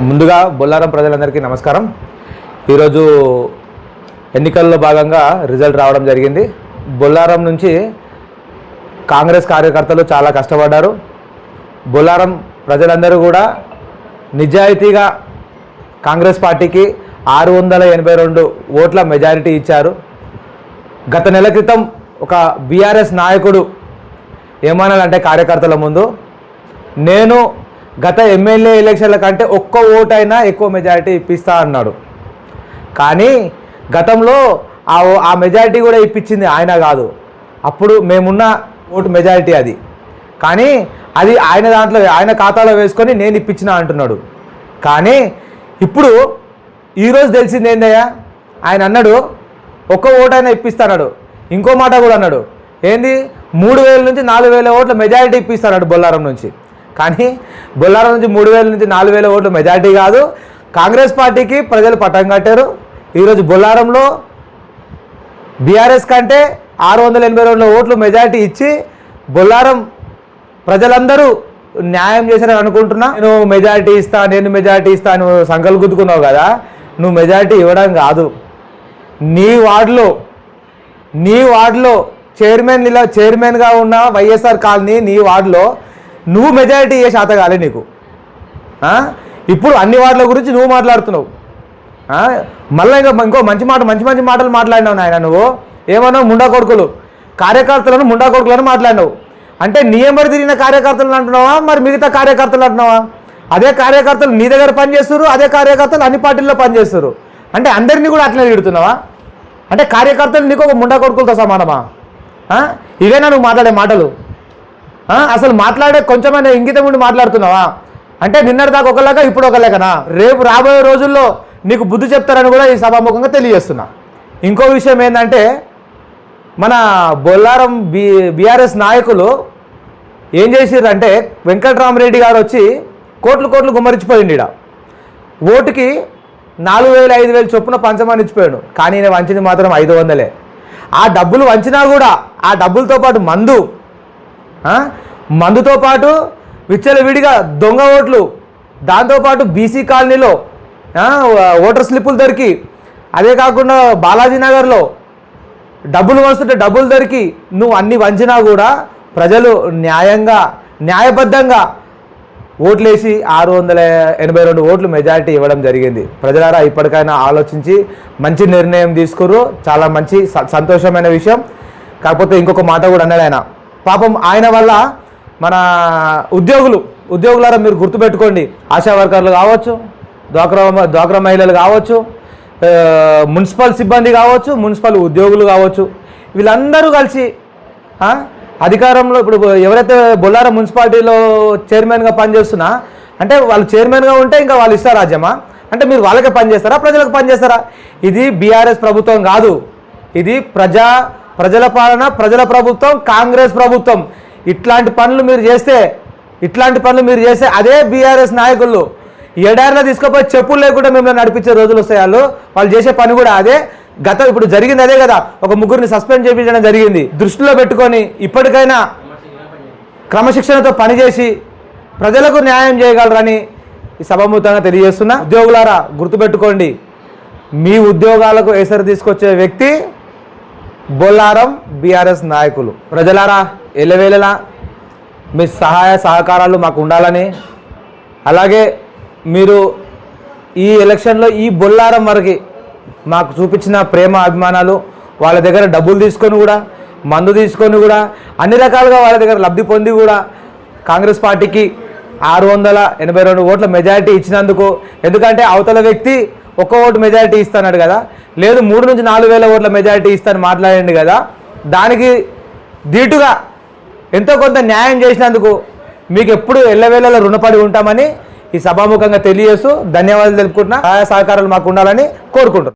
ముందుగా బొల్లారం ప్రజలందరికీ నమస్కారం. ఈరోజు ఎన్నికల్లో భాగంగా రిజల్ట్ రావడం జరిగింది. బొల్లారం నుంచి కాంగ్రెస్ కార్యకర్తలు చాలా కష్టపడ్డారు. బొల్లారం ప్రజలందరూ కూడా నిజాయితీగా కాంగ్రెస్ పార్టీకి 682 ఓట్ల మెజారిటీ ఇచ్చారు. గత నెల క్రితం ఒక బీఆర్ఎస్ నాయకుడు ఏమన్నాడంటే కార్యకర్తల ముందు, నేను గత ఎమ్మెల్యే ఎలక్షన్ల కంటే ఒక్క ఓటైనా ఎక్కువ మెజారిటీ ఇప్పిస్తా అన్నాడు. కానీ గతంలో ఆ మెజారిటీ కూడా ఇప్పించింది ఆయన కాదు, అప్పుడు మేమున్న ఓటు మెజారిటీ అది. కానీ అది ఆయన దాంట్లో ఆయన ఖాతాలో వేసుకొని నేను ఇప్పించిన అంటున్నాడు. కానీ ఇప్పుడు ఈరోజు తెలిసింది ఏందయ్యా, ఆయన అన్నాడు ఒక్క ఓటైనా ఇప్పిస్తాడు. ఇంకో మాట కూడా అన్నాడు, ఏంది 3000 నుంచి 4000 ఓట్ల మెజారిటీ ఇప్పిస్తాడు బొల్లారం నుంచి. కానీ బొల్లారం నుంచి 3000 నుంచి 4000 ఓట్ల మెజారిటీ కాదు, కాంగ్రెస్ పార్టీకి ప్రజలు పట్టం కట్టారు. ఈరోజు బొల్లారంలో బీఆర్ఎస్ కంటే 682 ఓట్లు మెజారిటీ ఇచ్చి బొల్లారం ప్రజలందరూ న్యాయం చేశారని అనుకుంటున్నా. నేను మెజారిటీ ఇస్తా నువ్వు సంకల్పం గుద్దుకున్నావు కదా, నువ్వు మెజారిటీ ఇవ్వడం కాదు, నీ వార్డులో చైర్మన్గా ఉన్న వైఎస్ఆర్ కాలనీ నీ వార్డులో నువ్వు మెజారిటీ ఏ శాతం కాలే నీకు. ఇప్పుడు అన్ని వార్డుల గురించి నువ్వు మాట్లాడుతున్నావు. మళ్ళీ ఇంకో మంచి మాటలు మాట్లాడినావు నాయన. నువ్వు ఏమన్నావు, ముండా కొడుకులను మాట్లాడినావు. అంటే నీ ఎంబడి తిరిగిన కార్యకర్తలను అంటున్నావా, మరి మిగతా కార్యకర్తలు అంటున్నావా? అదే కార్యకర్తలు నీ దగ్గర పనిచేస్తారు, అదే కార్యకర్తలు అన్ని పార్టీల్లో పనిచేస్తారు. అంటే అందరినీ కూడా అట్లనే తిడుతున్నావా? అంటే కార్యకర్తలు నీకు ఒక ముండా కొడుకులతో సమానమా? ఇవేనా నువ్వు మాట్లాడే మాటలు? అసలు మాట్లాడే కొంచెమైనా ఇంగితం ఉండి మాట్లాడుతున్నావా? అంటే నిన్నటిదాకా ఒకలాగా ఇప్పుడు ఒకలాగనా? రేపు రాబోయే రోజుల్లో నీకు బుద్ధి చెప్తారని కూడా ఈ సభాముఖంగా తెలియజేస్తున్నా. ఇంకో విషయం ఏంటంటే, మన బొల్లారం బీఆర్ఎస్ నాయకులు ఏం చేసిర్రంటే, వెంకటరామరెడ్డి గారు వచ్చి కోట్లు గుమ్మరించిపోయింది. ఈడ ఓటుకి 4000 5000 చొప్పున పంచమని ఇచ్చిపోయాడు. కానీ నేను వంచింది మాత్రం 500. ఆ డబ్బులు వంచినా కూడా ఆ డబ్బులతో పాటు మందుతో పాటు విచ్చలవిడిగా దొంగ ఓట్లు, దాంతోపాటు బీసీ కాలనీలో ఓటర్ స్లిప్పులు దొరికి, అదే కాకుండా బాలాజీ నగర్లో డబ్బులు వస్తుంటే డబ్బులు దొరికి నువ్వు అన్ని వంచినా కూడా ప్రజలు న్యాయబద్ధంగా ఓట్లేసి 682 ఓట్లు మెజారిటీ ఇవ్వడం జరిగింది. ప్రజలారా ఇప్పటికైనా ఆలోచించి మంచి నిర్ణయం తీసుకుర్రు, చాలా మంచి సంతోషమైన విషయం. కాకపోతే ఇంకొక మాట కూడా అన్నాడు ఆయన. పాపం ఆయన వల్ల మన ఉద్యోగులారా మీరు గుర్తుపెట్టుకోండి, ఆశా వర్కర్లు కావచ్చు, డ్వాక్రా మహిళలు కావచ్చు, మున్సిపల్ సిబ్బంది కావచ్చు, మున్సిపల్ ఉద్యోగులు కావచ్చు, వీళ్ళందరూ కలిసి అధికారంలో ఇప్పుడు ఎవరైతే బొల్లారం మున్సిపాలిటీలో చైర్మన్గా పనిచేస్తున్నా అంటే వాళ్ళు చైర్మన్గా ఉంటే ఇంకా వాళ్ళు ఇష్టారాజ్యమా? అంటే మీరు వాళ్ళకే పనిచేస్తారా, ప్రజలకు పనిచేస్తారా? ఇది బీఆర్ఎస్ ప్రభుత్వం కాదు, ఇది ప్రజల పాలన, ప్రజల ప్రభుత్వం, కాంగ్రెస్ ప్రభుత్వం. ఇట్లాంటి పనులు మీరు చేస్తే అదే బీఆర్ఎస్ నాయకులు ఎడారిలో తీసుకుపోయి చెప్పులు లేకుండా మిమ్మల్ని నడిపించే రోజులు వస్తాయి. వాళ్ళు చేసే పని కూడా అదే. ఇప్పుడు జరిగింది అదే కదా, ఒక ముగ్గురిని సస్పెండ్ చేయించడం జరిగింది. దృష్టిలో పెట్టుకొని ఇప్పటికైనా క్రమశిక్షణతో పనిచేసి ప్రజలకు న్యాయం చేయగలరని ఈ సభాముఖంగా తెలియజేస్తున్నా. ఉద్యోగులారా గుర్తుపెట్టుకోండి, మీ ఉద్యోగాలకు ఎసరు తీసుకొచ్చే వ్యక్తి బొల్లారం బీఆర్ఎస్ నాయకులు. ప్రజలారా ఎల్లవేళలా మీ సహాయ సహకారాలు మాకు ఉండాలని, అలాగే మీరు ఈ ఎలక్షన్లో ఈ బొల్లారం వరకు మాకు చూపించిన ప్రేమ అభిమానాలు, వాళ్ళ దగ్గర డబ్బులు తీసుకొని కూడా, మందు తీసుకొని కూడా, అన్ని రకాలుగా వాళ్ళ దగ్గర లబ్ధి పొంది కూడా కాంగ్రెస్ పార్టీకి 682 ఓట్ల మెజారిటీ ఇచ్చినందుకు, ఎందుకంటే అవతల వ్యక్తి ఒక్క ఓటు మెజారిటీ ఇస్తాడు కదా, లేదు 3 నుంచి 4000 ఓట్ల మెజారిటీ ఇస్తాను మాట్లాడండి కదా, దానికి ధీటుగా ఎంతో కొంత న్యాయం చేసినందుకు మీకు ఎప్పుడు ఎల్లవేళలో రుణపడి ఉంటామని ఈ సభాముఖంగా తెలియజేస్తూ ధన్యవాదాలు తెలుపుకుంటున్నా. సహాయ సహకారాలు మాకు ఉండాలని కోరుకుంటున్నాను.